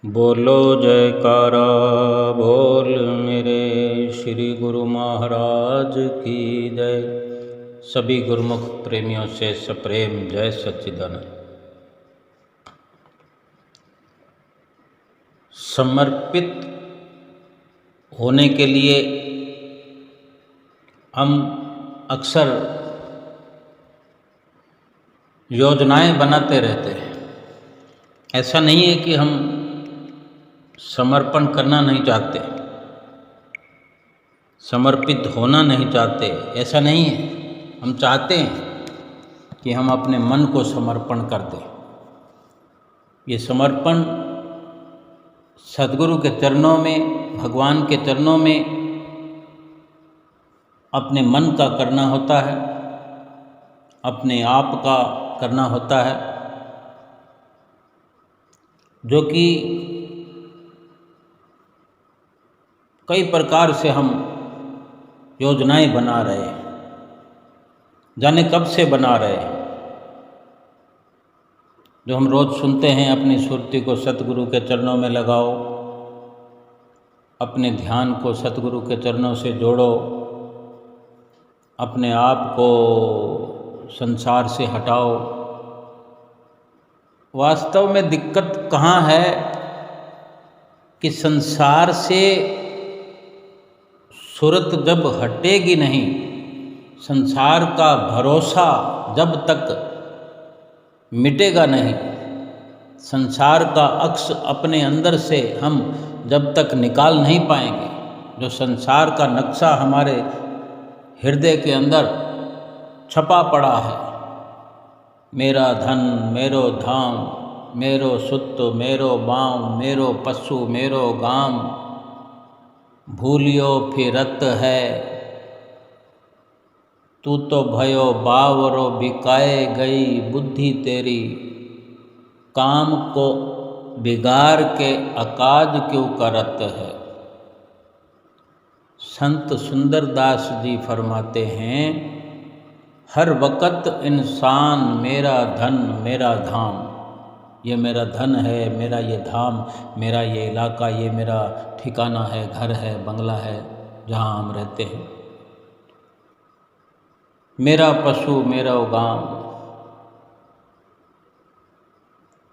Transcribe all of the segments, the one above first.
बोलो जयकारा बोल मेरे श्री गुरु महाराज की जय। सभी गुरुमुख प्रेमियों से सप्रेम जय सच्चिदानंद। समर्पित होने के लिए हम अक्सर योजनाएं बनाते रहते हैं। ऐसा नहीं है कि हम समर्पण करना नहीं चाहते, समर्पित होना नहीं चाहते, ऐसा नहीं है। हम चाहते हैं कि हम अपने मन को समर्पण कर दें। ये समर्पण सद्गुरु के चरणों में, भगवान के चरणों में अपने मन का करना होता है, अपने आप का करना होता है, जो कि कई प्रकार से हम योजनाएं बना रहे हैं, जाने कब से बना रहे हैं। जो हम रोज़ सुनते हैं, अपनी सुरती को सतगुरु के चरणों में लगाओ, अपने ध्यान को सतगुरु के चरणों से जोड़ो, अपने आप को संसार से हटाओ। वास्तव में दिक्कत कहाँ है कि संसार से सुरत जब हटेगी नहीं, संसार का भरोसा जब तक मिटेगा नहीं, संसार का अक्स अपने अंदर से हम जब तक निकाल नहीं पाएंगे, जो संसार का नक्शा हमारे हृदय के अंदर छपा पड़ा है, मेरा धन मेरो धाम, मेरो सुत मेरो बाम, मेरो पशु मेरो गाम, भूलियो फिरत है, तू तो भयो बावरो बिकाए गई बुद्धि तेरी, काम को बिगाड़ के अकाज क्यों करत है। संत सुंदरदास जी फरमाते हैं, हर वक़्त इंसान मेरा धन मेरा धाम, ये मेरा धन है, मेरा ये धाम, मेरा ये इलाका, ये मेरा ठिकाना है, घर है, बंगला है जहाँ हम रहते हैं, मेरा पशु मेरा गांव,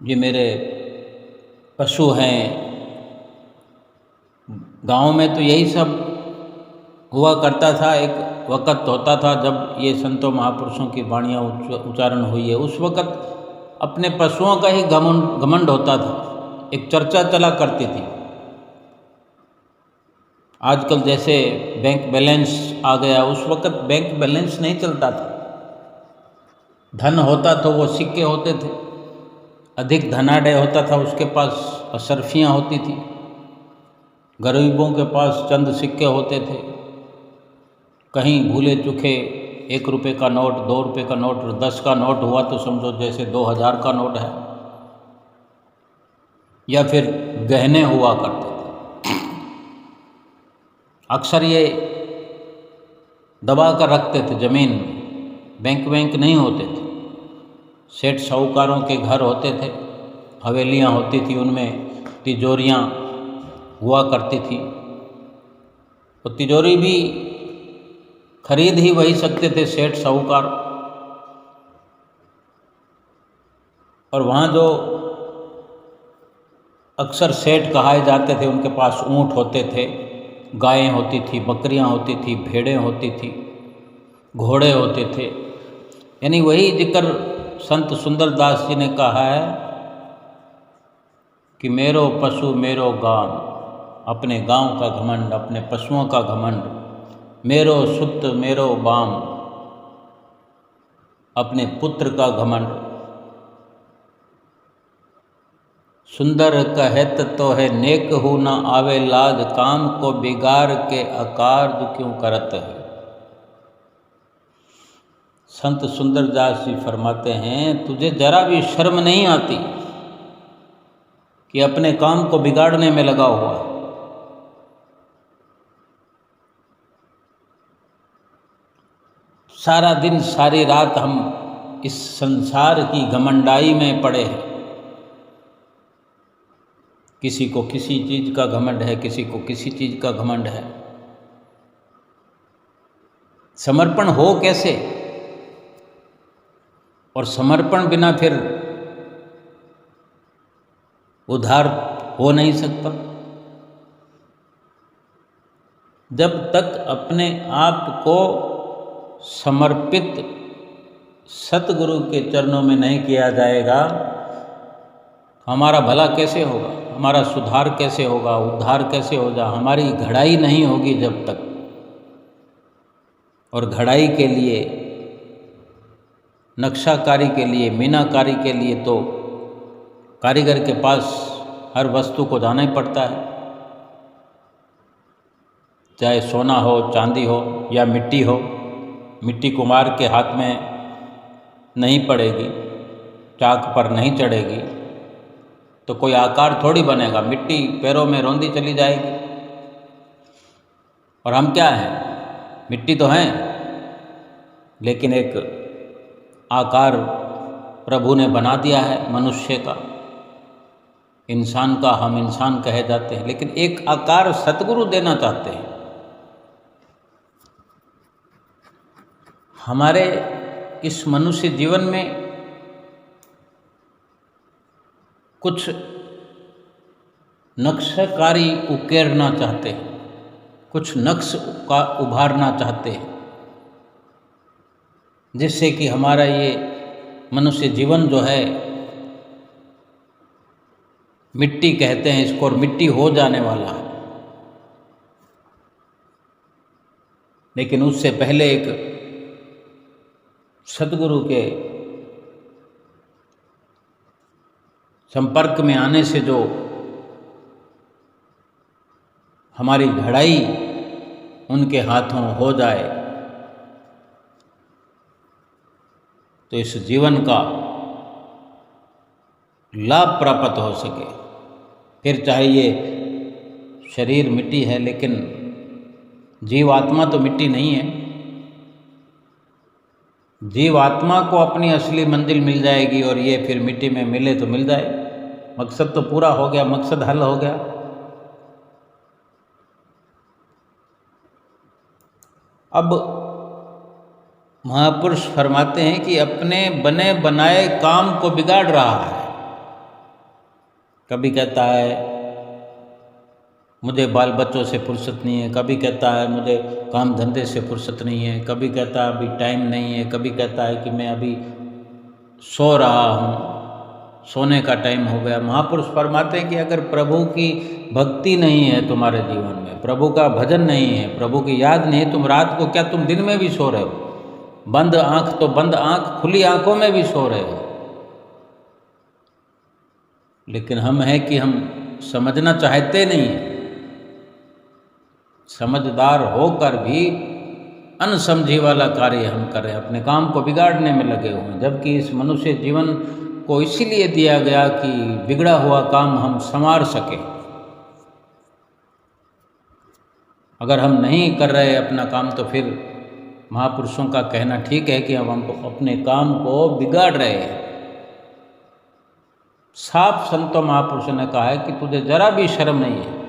ये मेरे पशु हैं। गांव में तो यही सब हुआ करता था। एक वक़्त होता था जब ये संतों महापुरुषों की वाणियाँ उच्चारण हुई है, उस वक़्त अपने पशुओं का ही घमंड होता था, एक चर्चा चला करती थी। आजकल जैसे बैंक बैलेंस आ गया, उस वक़्त बैंक बैलेंस नहीं चलता था। धन होता तो वो सिक्के होते थे, अधिक धनाढ्य होता था, उसके पास अशर्फियाँ होती थी, गरीबों के पास चंद सिक्के होते थे। कहीं भूले चुके 1 रुपये का नोट, 2 रुपये का नोट, 10 का नोट हुआ तो समझो जैसे 2000 का नोट है, या फिर गहने हुआ करते थे। अक्सर ये दबा कर रखते थे ज़मीन में, बैंक नहीं होते थे। सेठ साहूकारों के घर होते थे, हवेलियाँ होती थी, उनमें तिजोरियाँ हुआ करती थी। तो तिजोरी भी खरीद ही वही सकते थे सेठ साहूकार। और वहाँ जो अक्सर सेठ कहाए जाते थे, उनके पास ऊँट होते थे, गायें होती थी, बकरियाँ होती थी, भेड़ें होती थी, घोड़े होते थे। यानी वही जिक्र संत सुंदरदास जी ने कहा है कि मेरो पशु मेरो गांव, अपने गांव का घमंड, अपने पशुओं का घमंड, मेरो सुत मेरो बाम, अपने पुत्र का घमंड। सुंदर कहत तो है नेक हो न आवे लाज, काम को बिगाड़ के अकार्य क्यों करत है। संत सुंदरदास जी फरमाते हैं, तुझे जरा भी शर्म नहीं आती कि अपने काम को बिगाड़ने में लगा हुआ है। सारा दिन सारी रात हम इस संसार की घमंडाई में पड़े हैं किसी को किसी चीज़ का घमंड है, किसी को किसी चीज़ का घमंड है। समर्पण हो कैसे? और समर्पण बिना फिर उद्धार हो नहीं सकता। जब तक अपने आप को समर्पित सतगुरु के चरणों में नहीं किया जाएगा, हमारा भला कैसे होगा, हमारा सुधार कैसे होगा, उद्धार कैसे होगा, हमारी घड़ाई नहीं होगी जब तक। और घड़ाई के लिए, नक्शाकारी के लिए, मीनाकारी के लिए तो कारीगर के पास हर वस्तु को जाना ही पड़ता है, चाहे सोना हो, चांदी हो या मिट्टी हो। मिट्टी कुम्हार के हाथ में नहीं पड़ेगी, चाक पर नहीं चढ़ेगी तो कोई आकार थोड़ी बनेगा, मिट्टी पैरों में रौंदी चली जाएगी। और हम क्या हैं? मिट्टी तो हैं, लेकिन एक आकार प्रभु ने बना दिया है मनुष्य का, इंसान का। हम इंसान कहे जाते हैं, लेकिन एक आकार सतगुरु देना चाहते हैं। हमारे इस मनुष्य जीवन में कुछ नक्शकारी उकेरना चाहते हैं, कुछ नक्श का उभारना चाहते हैं, जिससे कि हमारा ये मनुष्य जीवन जो है, मिट्टी कहते हैं इसको, और मिट्टी हो जाने वाला है। लेकिन उससे पहले एक सतगुरु के संपर्क में आने से जो हमारी घड़ाई उनके हाथों हो जाए, तो इस जीवन का लाभ प्राप्त हो सके। फिर चाहे ये शरीर मिट्टी है, लेकिन जीवात्मा तो मिट्टी नहीं है। जीवात्मा को अपनी असली मंजिल मिल जाएगी, और ये फिर मिट्टी में मिले तो मिल जाए। मकसद तो पूरा हो गया, मकसद हल हो गया। अब महापुरुष फरमाते हैं कि अपने बने बनाए काम को बिगाड़ रहा है। कभी कहता है मुझे बाल बच्चों से फुर्सत नहीं है, कभी कहता है मुझे काम धंधे से फुर्सत नहीं है, कभी कहता है अभी टाइम नहीं है, कभी कहता है कि मैं अभी सो रहा हूँ, सोने का टाइम हो गया। महापुरुष फरमाते हैं कि अगर प्रभु की भक्ति नहीं है तुम्हारे जीवन में, प्रभु का भजन नहीं है, प्रभु की याद नहीं है, तुम रात को क्या, तुम दिन में भी सो रहे हो। बंद आँख तो बंद आँख, खुली आँखों में भी सो रहे हो। लेकिन हम है कि हम समझना चाहते नहीं हैं, समझदार होकर भी अनसमझी वाला कार्य हम कर रहे हैं, अपने काम को बिगाड़ने में लगे हुए हैं। जबकि इस मनुष्य जीवन को इसीलिए दिया गया कि बिगड़ा हुआ काम हम संवार सके। अगर हम नहीं कर रहे अपना काम, तो फिर महापुरुषों का कहना ठीक है कि हम अपने काम को बिगाड़ रहे हैं। साफ संतों महापुरुषों ने कहा है कि तुझे जरा भी शर्म नहीं है।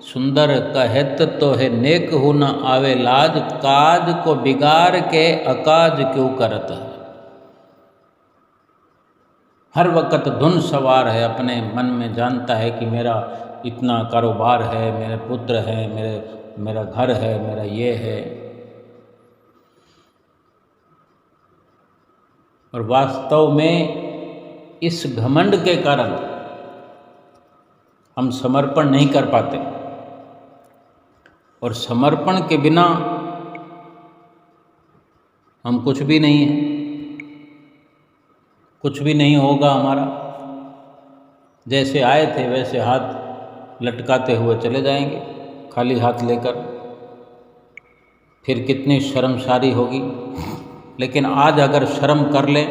सुंदर कहत तो है नेक हो न आवे लाज, काज को बिगाड़ के अकाज क्यों करत है। हर वक्त धुन सवार है, अपने मन में जानता है कि मेरा इतना कारोबार है, मेरे पुत्र हैं, मेरा घर है, मेरा ये है। और वास्तव में इस घमंड के कारण हम समर्पण नहीं कर पाते, और समर्पण के बिना हम कुछ भी नहीं हैं, कुछ भी नहीं होगा हमारा। जैसे आए थे वैसे हाथ लटकाते हुए चले जाएंगे, खाली हाथ लेकर। फिर कितनी शर्मसारी होगी। लेकिन आज अगर शर्म कर लें,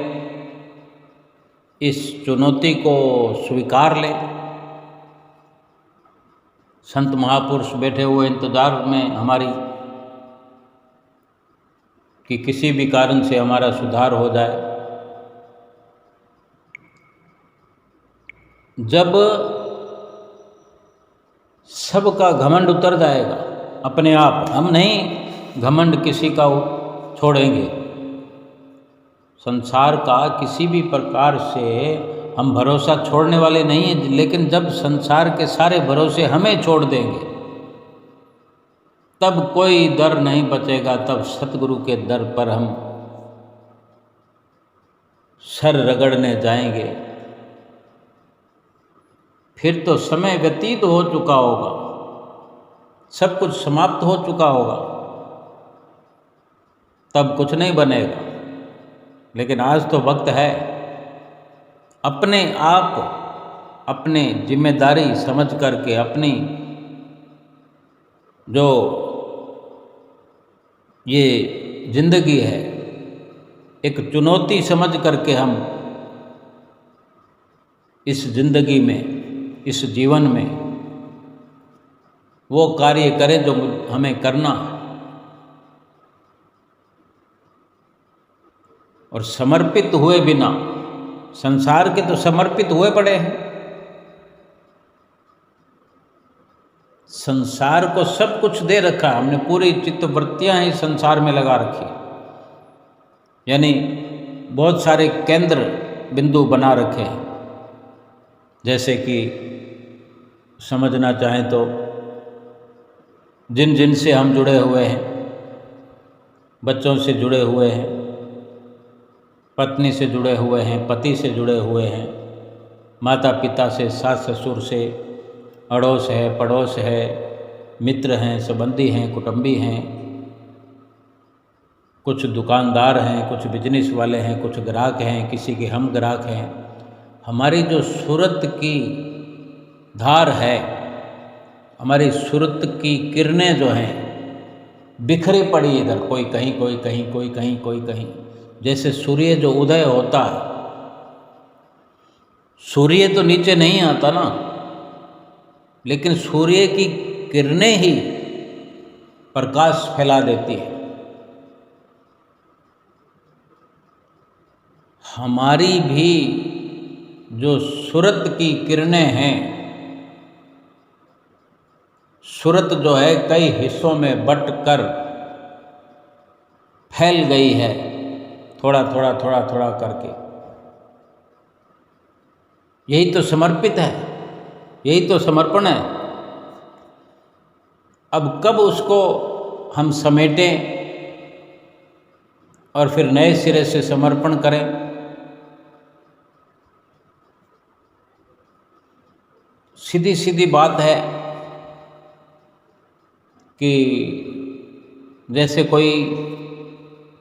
इस चुनौती को स्वीकार लें, संत महापुरुष बैठे हुए इंतजार में हमारी कि किसी भी कारण से हमारा सुधार हो जाए। जब सबका घमंड उतर जाएगा अपने आप। हम नहीं घमंड किसी का छोड़ेंगे। संसार का किसी भी प्रकार से हम भरोसा छोड़ने वाले नहीं हैं, लेकिन जब संसार के सारे भरोसे हमें छोड़ देंगे तब कोई दर नहीं बचेगा। तब सतगुरु के दर पर हम सर रगड़ने जाएंगे। फिर तो समय व्यतीत हो चुका होगा, सब कुछ समाप्त हो चुका होगा, तब कुछ नहीं बनेगा। लेकिन आज तो वक्त है अपने आप अपने जिम्मेदारी समझ करके, अपनी जो ये जिंदगी है एक चुनौती समझ करके हम इस जिंदगी में, इस जीवन में वो कार्य करें जो हमें करना है। और समर्पित हुए बिना, संसार के तो समर्पित हुए पड़े हैं। संसार को सब कुछ दे रखा है हमने, पूरी चित्तवृत्तियां ही संसार में लगा रखी, यानी बहुत सारे केंद्र बिंदु बना रखे हैं। जैसे कि समझना चाहें तो जिन जिन से हम जुड़े हुए हैं, बच्चों से जुड़े हुए हैं, पत्नी से जुड़े हुए हैं, पति से जुड़े हुए हैं, माता पिता से, सास ससुर से, अड़ोस है, पड़ोस है, मित्र हैं, संबंधी हैं, कुटुंबी हैं, कुछ दुकानदार हैं, कुछ बिजनेस वाले हैं, कुछ ग्राहक हैं, किसी के हम ग्राहक हैं। हमारी जो सूरत की धार है, हमारी सूरत की किरणें जो हैं बिखरी पड़ी इधर, कोई कहीं, कोई कहीं, कोई कहीं, कोई कहीं। जैसे सूर्य जो उदय होता है, सूर्य तो नीचे नहीं आता ना, लेकिन सूर्य की किरणें ही प्रकाश फैला देती है। हमारी भी जो सूरत की किरणें हैं, सूरत जो है कई हिस्सों में बट कर फैल गई है, थोड़ा थोड़ा थोड़ा थोड़ा करके। यही तो समर्पित है, यही तो समर्पण है। अब कब उसको हम समेटें और फिर नए सिरे से समर्पण करें? सीधी सीधी बात है कि जैसे कोई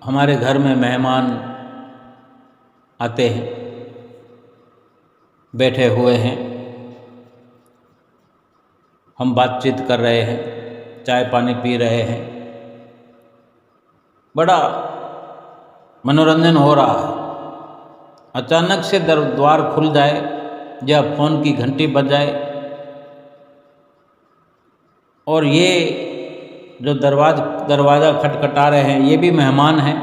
हमारे घर में मेहमान आते हैं, बैठे हुए हैं, हम बातचीत कर रहे हैं, चाय पानी पी रहे हैं, बड़ा मनोरंजन हो रहा है। अचानक से द्वार खुल जाए या फ़ोन की घंटी बज जाए और ये जो दरवाज़ा खटखटा रहे हैं ये भी मेहमान हैं,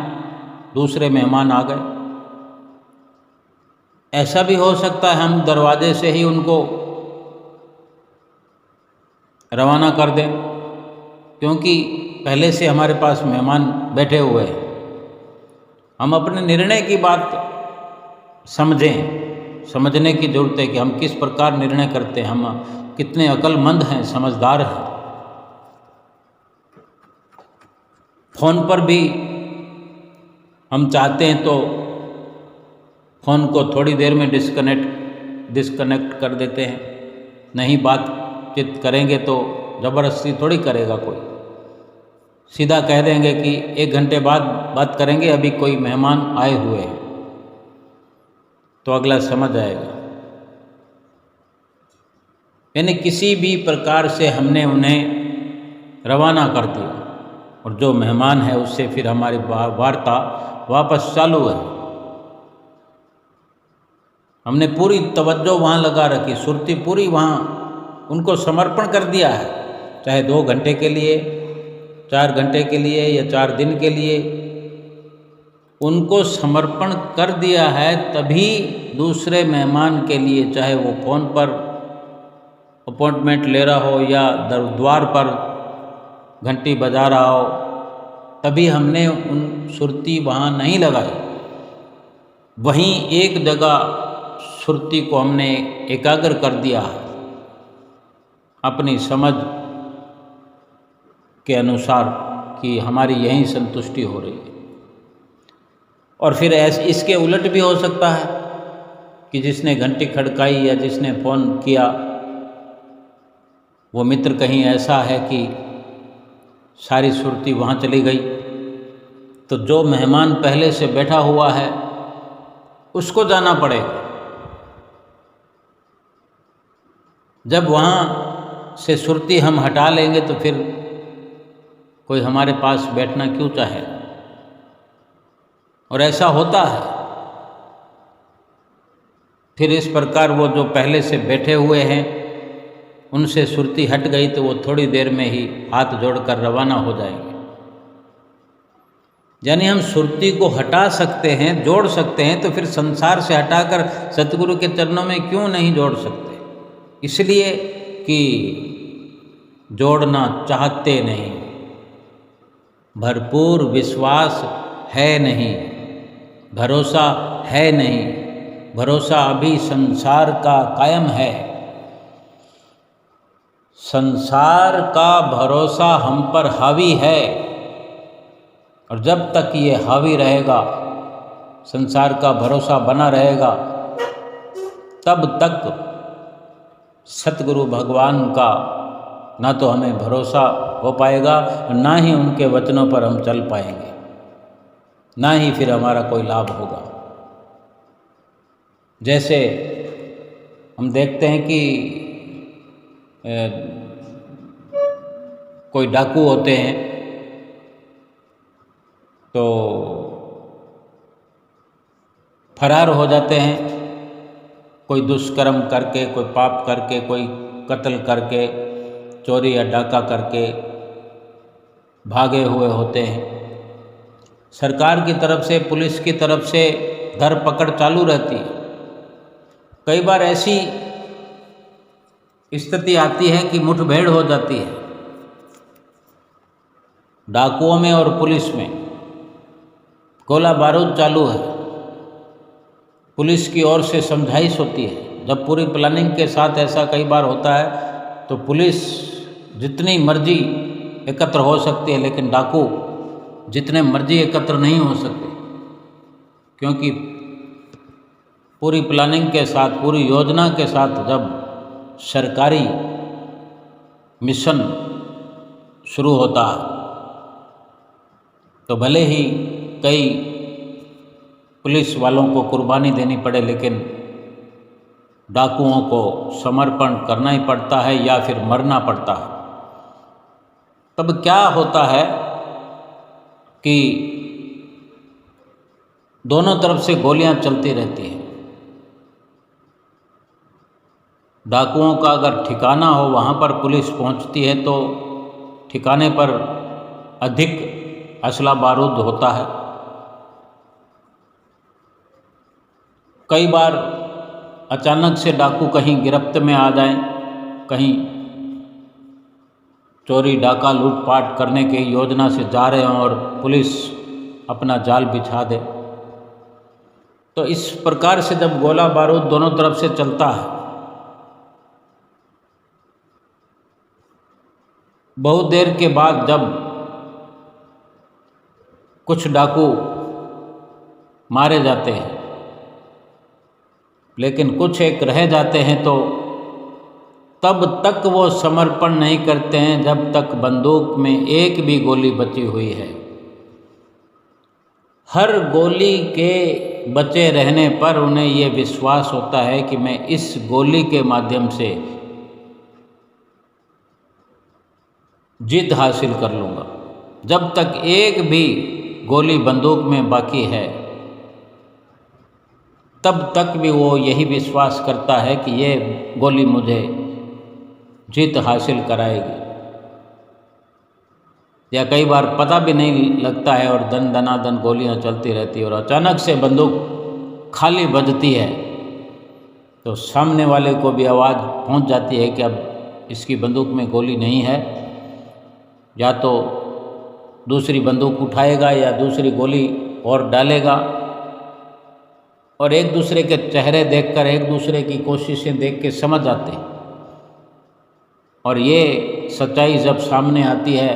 दूसरे मेहमान आ गए। ऐसा भी हो सकता है हम दरवाजे से ही उनको रवाना कर दें, क्योंकि पहले से हमारे पास मेहमान बैठे हुए हैं। हम अपने निर्णय की बात समझने की ज़रूरत है कि हम किस प्रकार निर्णय करते हैं, हम कितने अक्लमंद हैं, समझदार हैं। फ़ोन पर भी हम चाहते हैं तो फ़ोन को थोड़ी देर में डिस्कनेक्ट कर देते हैं। नहीं बातचीत करेंगे तो ज़बरदस्ती थोड़ी करेगा कोई, सीधा कह देंगे कि 1 घंटे बाद बात करेंगे, अभी कोई मेहमान आए हुए हैं, तो अगला समझ आएगा। यानी किसी भी प्रकार से हमने उन्हें रवाना कर दिया और जो मेहमान है उससे फिर हमारी वार्ता वापस चालू है। हमने पूरी तवज्जो वहाँ लगा रखी, सुरती पूरी वहाँ उनको समर्पण कर दिया है, चाहे 2 घंटे के लिए, 4 घंटे के लिए या 4 दिन के लिए उनको समर्पण कर दिया है। तभी दूसरे मेहमान के लिए, चाहे वो फ़ोन पर अपॉइंटमेंट ले रहा हो या द्वार पर घंटी बजा रहा हो, तभी हमने उन सुरती वहाँ नहीं लगाई। वहीं एक जगह सुरती को हमने एकाग्र कर दिया अपनी समझ के अनुसार कि हमारी यहीं संतुष्टि हो रही है। और फिर ऐसे इसके उलट भी हो सकता है कि जिसने घंटी खड़काई या जिसने फ़ोन किया वो मित्र कहीं ऐसा है कि सारी सुरती वहाँ चली गई, तो जो मेहमान पहले से बैठा हुआ है उसको जाना पड़ेगा। जब वहाँ से सुरती हम हटा लेंगे तो फिर कोई हमारे पास बैठना क्यों चाहे। और ऐसा होता है। फिर इस प्रकार वो जो पहले से बैठे हुए हैं उनसे सुरती हट गई तो वो थोड़ी देर में ही हाथ जोड़कर रवाना हो जाएंगे। यानी हम सुरती को हटा सकते हैं, जोड़ सकते हैं, तो फिर संसार से हटाकर सतगुरु के चरणों में क्यों नहीं जोड़ सकते। इसलिए कि जोड़ना चाहते नहीं, भरपूर विश्वास है नहीं, भरोसा है नहीं, भरोसा अभी संसार का कायम है। संसार का भरोसा हम पर हावी है, और जब तक ये हावी रहेगा, संसार का भरोसा बना रहेगा, तब तक सतगुरु भगवान का ना तो हमें भरोसा हो पाएगा और ना ही उनके वचनों पर हम चल पाएंगे, ना ही फिर हमारा कोई लाभ होगा। जैसे हम देखते हैं कि कोई डाकू होते हैं तो फरार हो जाते हैं, कोई दुष्कर्म करके, कोई पाप करके, कोई कत्ल करके, चोरी या डाका करके भागे हुए होते हैं। सरकार की तरफ से, पुलिस की तरफ से धरपकड़ चालू रहती है। कई बार ऐसी स्थिति आती है कि मुठभेड़ हो जाती है डाकुओं में और पुलिस में, गोला बारूद चालू है। पुलिस की ओर से समझाइश होती है। जब पूरी प्लानिंग के साथ ऐसा कई बार होता है तो पुलिस जितनी मर्जी एकत्र हो सकती है, लेकिन डाकू जितने मर्जी एकत्र नहीं हो सकते, क्योंकि पूरी प्लानिंग के साथ, पूरी योजना के साथ जब सरकारी मिशन शुरू होता है तो भले ही कई पुलिस वालों को कुर्बानी देनी पड़े, लेकिन डाकुओं को समर्पण करना ही पड़ता है या फिर मरना पड़ता है। तब क्या होता है कि दोनों तरफ से गोलियां चलती रहती हैं। डाकुओं का अगर ठिकाना हो, वहाँ पर पुलिस पहुँचती है तो ठिकाने पर अधिक असला बारूद होता है। कई बार अचानक से डाकू कहीं गिरफ्त में आ जाएं, कहीं चोरी डाका लूटपाट करने की योजना से जा रहे हों और पुलिस अपना जाल बिछा दे। तो इस प्रकार से जब गोला बारूद दोनों तरफ से चलता है, बहुत देर के बाद जब कुछ डाकू मारे जाते हैं, लेकिन कुछ एक रह जाते हैं, तो तब तक वो समर्पण नहीं करते हैं जब तक बंदूक में एक भी गोली बची हुई है। हर गोली के बचे रहने पर उन्हें ये विश्वास होता है कि मैं इस गोली के माध्यम से जीत हासिल कर लूँगा। जब तक एक भी गोली बंदूक में बाकी है, तब तक भी वो यही विश्वास करता है कि ये गोली मुझे जीत हासिल कराएगी। या कई बार पता भी नहीं लगता है और दन दनादन गोलियां चलती रहती है, और अचानक से बंदूक खाली बजती है तो सामने वाले को भी आवाज़ पहुंच जाती है कि अब इसकी बंदूक में गोली नहीं है, या तो दूसरी बंदूक उठाएगा या दूसरी गोली और डालेगा। और एक दूसरे के चेहरे देखकर, एक दूसरे की कोशिशें देख के समझ आते हैं। और ये सच्चाई जब सामने आती है,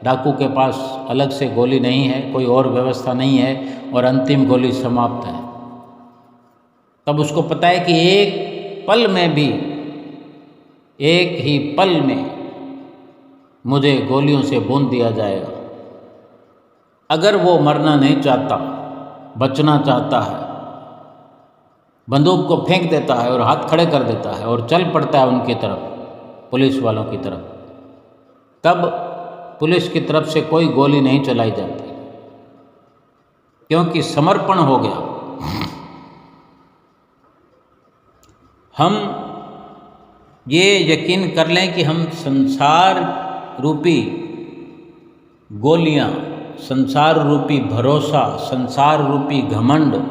डाकू के पास अलग से गोली नहीं है, कोई और व्यवस्था नहीं है और अंतिम गोली समाप्त है, तब उसको पता है कि एक पल में भी, एक ही पल में मुझे गोलियों से भून दिया जाएगा। अगर वो मरना नहीं चाहता, बचना चाहता है, बंदूक को फेंक देता है और हाथ खड़े कर देता है और चल पड़ता है उनकी तरफ, पुलिस वालों की तरफ, तब पुलिस की तरफ से कोई गोली नहीं चलाई जाती, क्योंकि समर्पण हो गया। हम ये यकीन कर लें कि हम संसार रूपी गोलियां, संसार रूपी भरोसा, संसार रूपी घमंड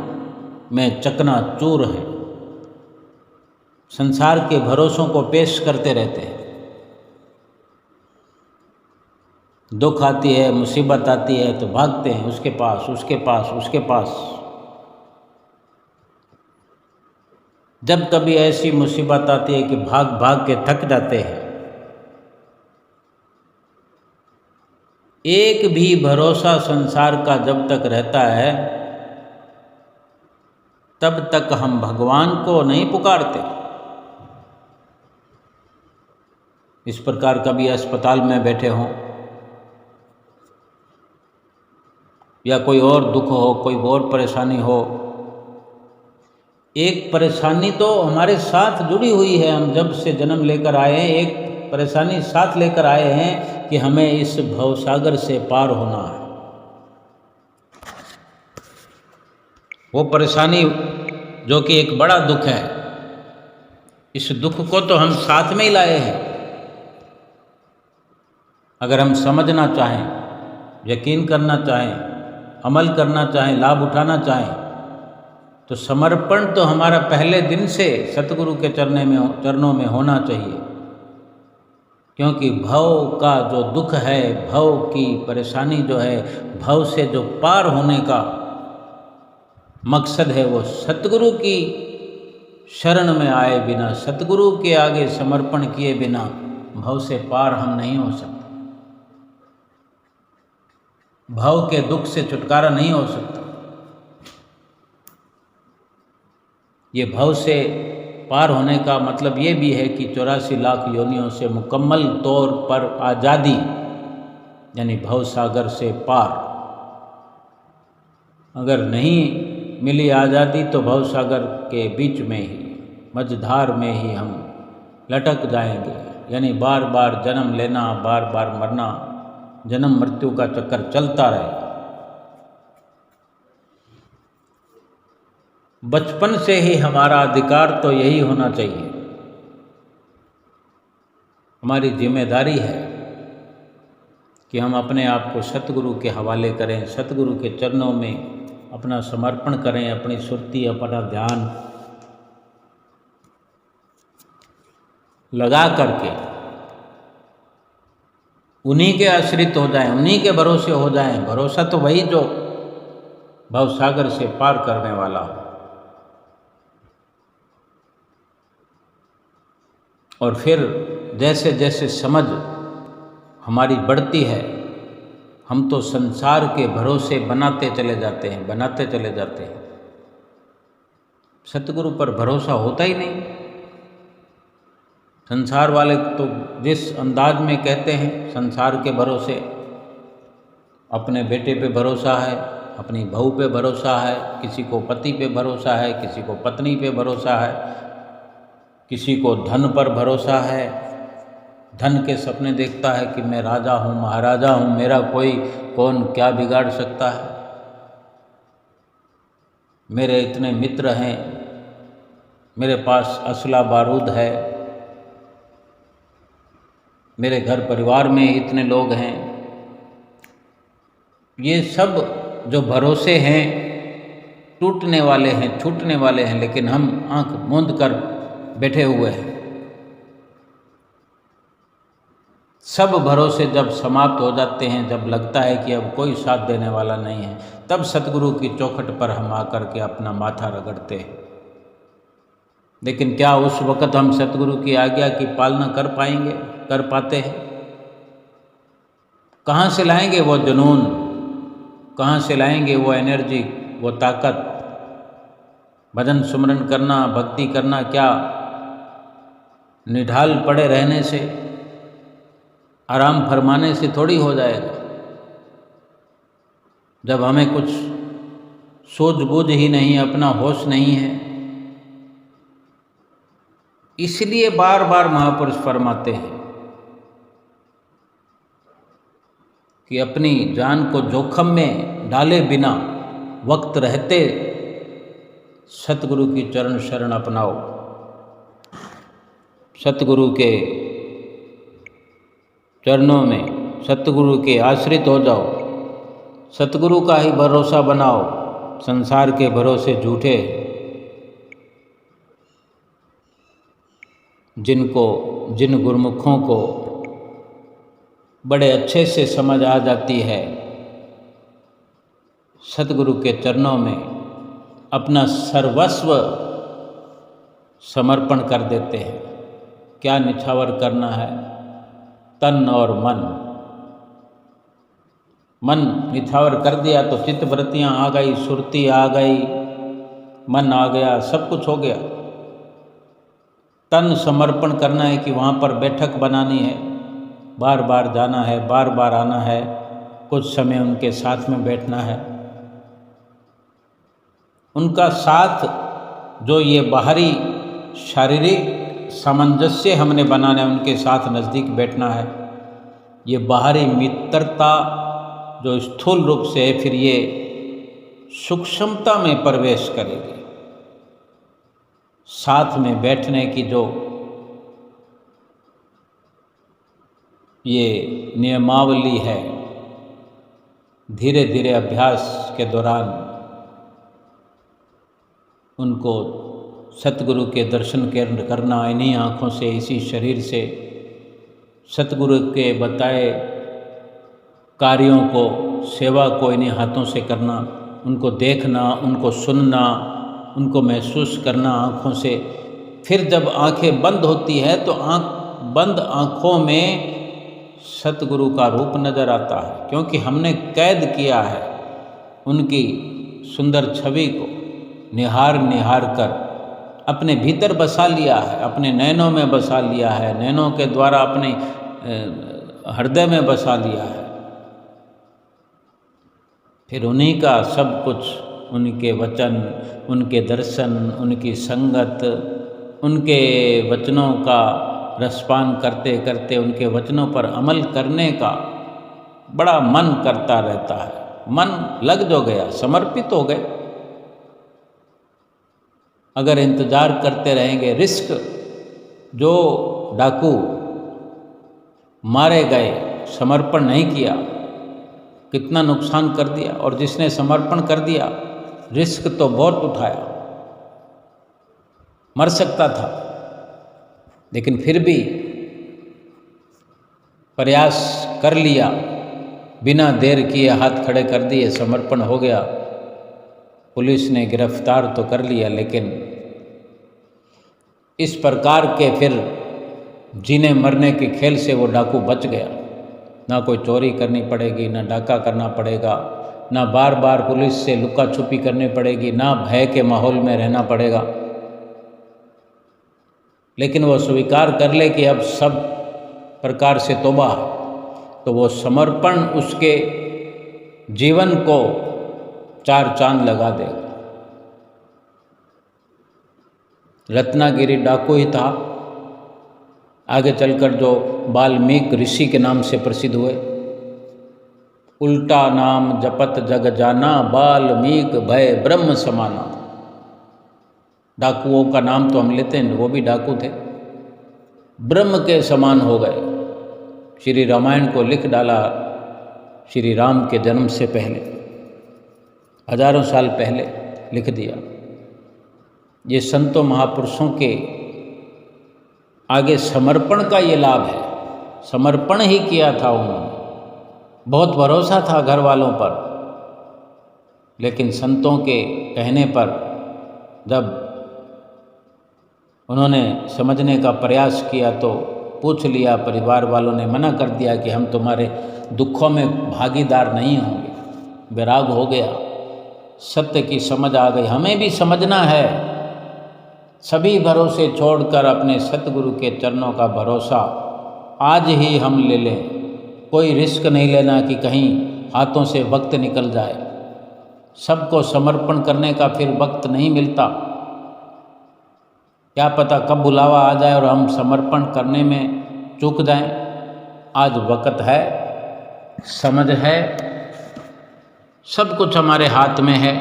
में चकनाचूर हैं, संसार के भरोसों को पेश करते रहते हैं। दुख आती है, मुसीबत आती है तो भागते हैं उसके पास, उसके पास, उसके पास। जब कभी ऐसी मुसीबत आती है कि भाग भाग के थक जाते हैं, एक भी भरोसा संसार का जब तक रहता है, तब तक हम भगवान को नहीं पुकारते। इस प्रकार कभी अस्पताल में बैठे हों या कोई और दुख हो, कोई और परेशानी हो, एक परेशानी तो हमारे साथ जुड़ी हुई है। हम जब से जन्म लेकर आए हैं, एक परेशानी साथ लेकर आए हैं कि हमें इस भवसागर से पार होना है। वो परेशानी जो कि एक बड़ा दुख है, इस दुख को तो हम साथ में ही लाए हैं। अगर हम समझना चाहें, यकीन करना चाहें, अमल करना चाहें, लाभ उठाना चाहें, तो समर्पण तो हमारा पहले दिन से सतगुरु के चरणों में होना चाहिए। क्योंकि भव का जो दुख है, भव की परेशानी जो है, भव से जो पार होने का मकसद है, वो सतगुरु की शरण में आए बिना, सतगुरु के आगे समर्पण किए बिना भव से पार हम नहीं हो सकते। भव के दुख से छुटकारा नहीं हो सकता। ये भव से पार होने का मतलब ये भी है कि 84 लाख योनियों से मुकम्मल तौर पर आज़ादी, यानी भव सागर से पार। अगर नहीं मिली आज़ादी तो भव सागर के बीच में ही, मझधार में ही हम लटक जाएंगे। यानी बार बार जन्म लेना, बार बार मरना, जन्म मृत्यु का चक्कर चलता रहेगा। बचपन से ही हमारा अधिकार तो यही होना चाहिए, हमारी जिम्मेदारी है कि हम अपने आप को सतगुरु के हवाले करें, सतगुरु के चरणों में अपना समर्पण करें, अपनी सुरती, अपना ध्यान लगा करके उन्हीं के आश्रित हो जाएं, उन्हीं के भरोसे हो जाएं। भरोसा तो वही जो भवसागर से पार करने वाला हो। और फिर जैसे जैसे समझ हमारी बढ़ती है, हम तो संसार के भरोसे बनाते चले जाते हैं, बनाते चले जाते हैं। सतगुरु पर भरोसा होता ही नहीं। संसार वाले तो जिस अंदाज में कहते हैं संसार के भरोसे, अपने बेटे पे भरोसा है, अपनी बहू पे भरोसा है, किसी को पति पे भरोसा है, किसी को पत्नी पे भरोसा है, किसी को धन पर भरोसा है, धन के सपने देखता है कि मैं राजा हूँ, महाराजा हूँ, मेरा कोई कौन क्या बिगाड़ सकता है, मेरे इतने मित्र हैं, मेरे पास असला बारूद है, मेरे घर परिवार में इतने लोग हैं। ये सब जो भरोसे हैं टूटने वाले हैं, छूटने वाले हैं, लेकिन हम आंख मूंद कर बैठे हुए हैं। सब भरोसे जब समाप्त हो जाते हैं, जब लगता है कि अब कोई साथ देने वाला नहीं है, तब सतगुरु की चौखट पर हम आकर के अपना माथा रगड़ते हैं। लेकिन क्या उस वक़्त हम सतगुरु की आज्ञा की पालना कर पाएंगे, कर पाते हैं? कहाँ से लाएंगे वो जुनून, कहाँ से लाएंगे वो एनर्जी, वो ताकत? भजन सुमरन करना, भक्ति करना क्या निढाल पड़े रहने से, आराम फरमाने से थोड़ी हो जाएगा? जब हमें कुछ सूझबूझ ही नहीं, अपना होश नहीं है। इसलिए बार बार महापुरुष फरमाते हैं कि अपनी जान को जोखम में डाले बिना वक्त रहते सतगुरु की चरण शरण अपनाओ, सतगुरु के चरणों में, सतगुरु के आश्रित हो जाओ, सतगुरु का ही भरोसा बनाओ। संसार के भरोसे झूठे, जिन गुरमुखों को बड़े अच्छे से समझ आ जाती है, सतगुरु के चरणों में अपना सर्वस्व समर्पण कर देते हैं। क्या निछावर करना है? तन और मन। मन निछावर कर दिया तो चित्तवृत्तियाँ आ गई, सुरती आ गई, मन आ गया, सब कुछ हो गया। तन समर्पण करना है कि वहाँ पर बैठक बनानी है, बार बार जाना है, बार बार आना है, कुछ समय उनके साथ में बैठना है। उनका साथ, जो ये बाहरी शारीरिक सामंजस्य हमने बनाना है, उनके साथ नज़दीक बैठना है। ये बाहरी मित्रता जो स्थूल रूप से है, फिर ये सूक्ष्मता में प्रवेश करेगी। साथ में बैठने की जो ये नियमावली है, धीरे धीरे अभ्यास के दौरान उनको सतगुरु के दर्शन करना, इन्हीं आँखों से, इसी शरीर से सतगुरु के बताए कार्यों को, सेवा को इन्हीं हाथों से करना, उनको देखना, उनको सुनना, उनको महसूस करना आँखों से। फिर जब आँखें बंद होती है तो बंद आँखों में सतगुरु का रूप नज़र आता है, क्योंकि हमने कैद किया है उनकी सुंदर छवि को, निहार निहार कर अपने भीतर बसा लिया है, अपने नैनों में बसा लिया है, नैनों के द्वारा अपने हृदय में बसा लिया है। फिर उन्हीं का सब कुछ, उनके वचन, उनके दर्शन, उनकी संगत, उनके वचनों का रसपान करते करते उनके वचनों पर अमल करने का बड़ा मन करता रहता है। मन लग जो गया, समर्पित हो गए। अगर इंतज़ार करते रहेंगे, रिस्क, जो डाकू मारे गए, समर्पण नहीं किया, कितना नुकसान कर दिया, और जिसने समर्पण कर दिया, रिस्क तो बहुत उठाया, मर सकता था, लेकिन फिर भी प्रयास कर लिया, बिना देर किए हाथ खड़े कर दिए, समर्पण हो गया। पुलिस ने गिरफ्तार तो कर लिया, लेकिन इस प्रकार के फिर जीने मरने के खेल से वो डाकू बच गया। ना कोई चोरी करनी पड़ेगी, ना डाका करना पड़ेगा, ना बार बार पुलिस से लुका छुपी करनी पड़ेगी, ना भय के माहौल में रहना पड़ेगा। लेकिन वो स्वीकार कर ले कि अब सब प्रकार से तौबा, तो वो समर्पण उसके जीवन को चार चांद लगा देगा। रत्नागिरी डाकू ही था, आगे चलकर जो वाल्मीकि ऋषि के नाम से प्रसिद्ध हुए। उल्टा नाम जपत जग जाना, वाल्मीकि भय ब्रह्म समाना। डाकुओं का नाम तो हम लेते हैं, वो भी डाकू थे, ब्रह्म के समान हो गए। श्री रामायण को लिख डाला श्री राम के जन्म से पहले, हजारों साल पहले लिख दिया। ये संतों महापुरुषों के आगे समर्पण का ये लाभ है। समर्पण ही किया था उन्होंने। बहुत भरोसा था घर वालों पर, लेकिन संतों के कहने पर जब उन्होंने समझने का प्रयास किया तो पूछ लिया, परिवार वालों ने मना कर दिया कि हम तुम्हारे दुखों में भागीदार नहीं होंगे। वैराग हो गया, सत्य की समझ आ गई। हमें भी समझना है, सभी भरोसे छोड़कर अपने सतगुरु के चरणों का भरोसा आज ही हम ले लें। कोई रिस्क नहीं लेना कि कहीं हाथों से वक्त निकल जाए। सबको समर्पण करने का फिर वक्त नहीं मिलता, क्या पता कब बुलावा आ जाए और हम समर्पण करने में चूक जाएं। आज वक्त है, समझ है, सब कुछ हमारे हाथ में है।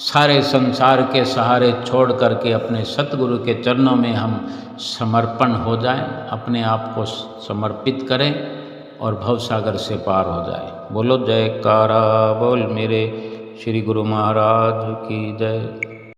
सारे संसार के सहारे छोड़ करके अपने सतगुरु के चरणों में हम समर्पण हो जाएं, अपने आप को समर्पित करें और भवसागर से पार हो जाए। बोलो जयकारा बोल मेरे श्री गुरु महाराज की जय।